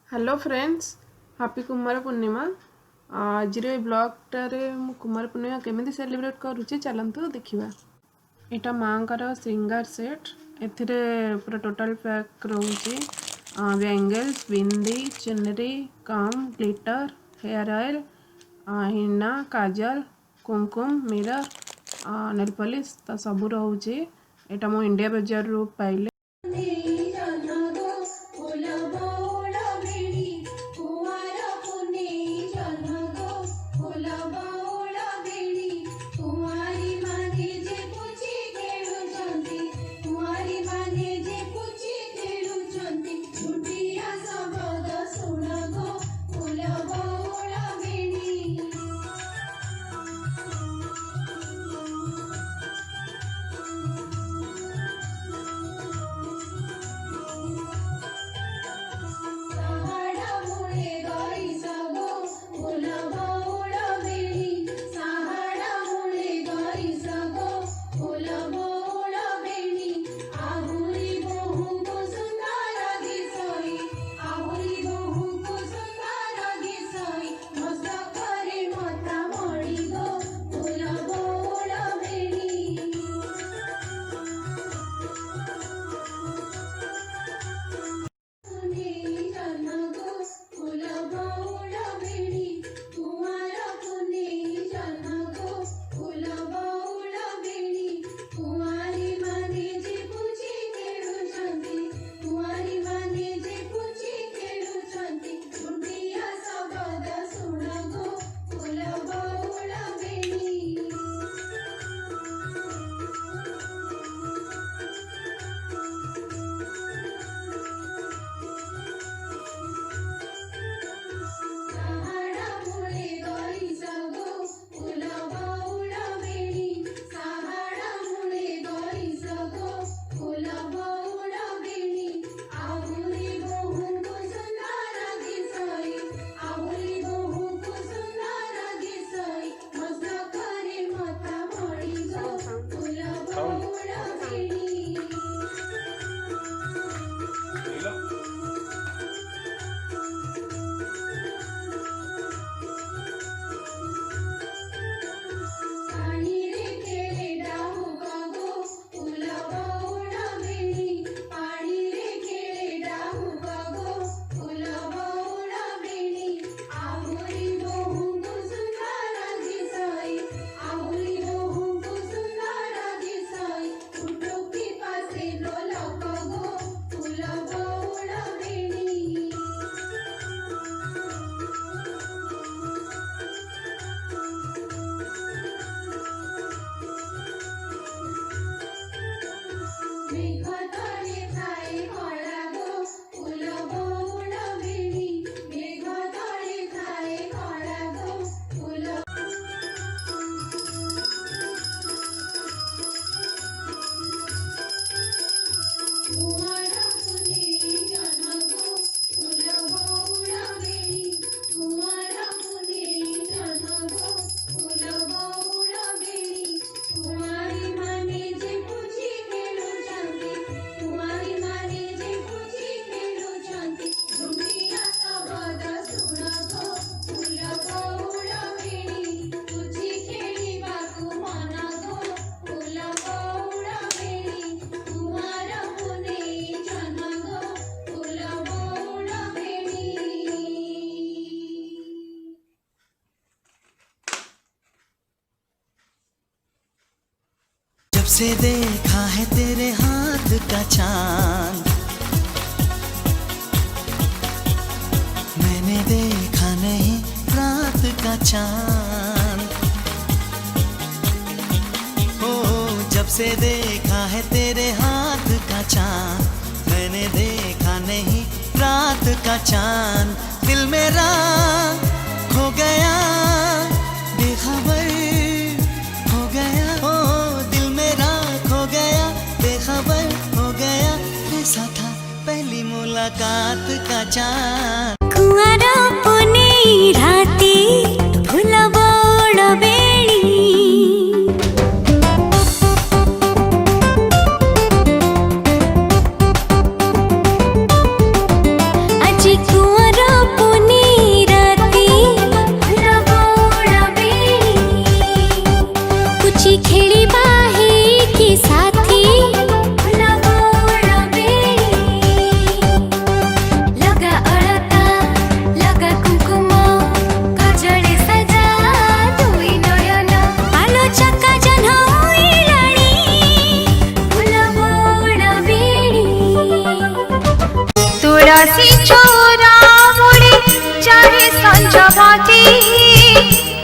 Hello friends, happy Kumar पूर्णिमा। आज ब्लॉगटारे कुमार पूर्णिमा केमी celebrate करुचे चलतु देखा। यहाँ माँ श्रृंगार सेट एथिरे पूरा टोटल पैक रोचे बैंगल्स, बिंदी, चुनरी, कम, ग्लिटर, हेयर ऑयल, हिना, काजल, कुमकुम, मिरर, नेल पॉलिश तो सब रोचे। यहाँ मो इंडिया बजार रू पाइले। से देखा है तेरे हाथ का चांद, मैंने देखा नहीं रात का चांद। हो जब से देखा है तेरे हाथ का चांद, मैंने देखा नहीं रात का चांद। दिल मेरा खो गया बेखबर हो गया, हो दिल मेरा खो गया बेखबर हो गया। ऐसा था पहली मुलाकात का चांद। कुआरा पुने राती फूला बड़ बेणी, আজি कुआरा तुळसी चोरा मुळे चाहे संजभाती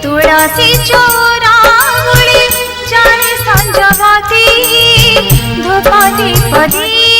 तुळसी चोरा मुळे चाहे संजभाती धूप दीप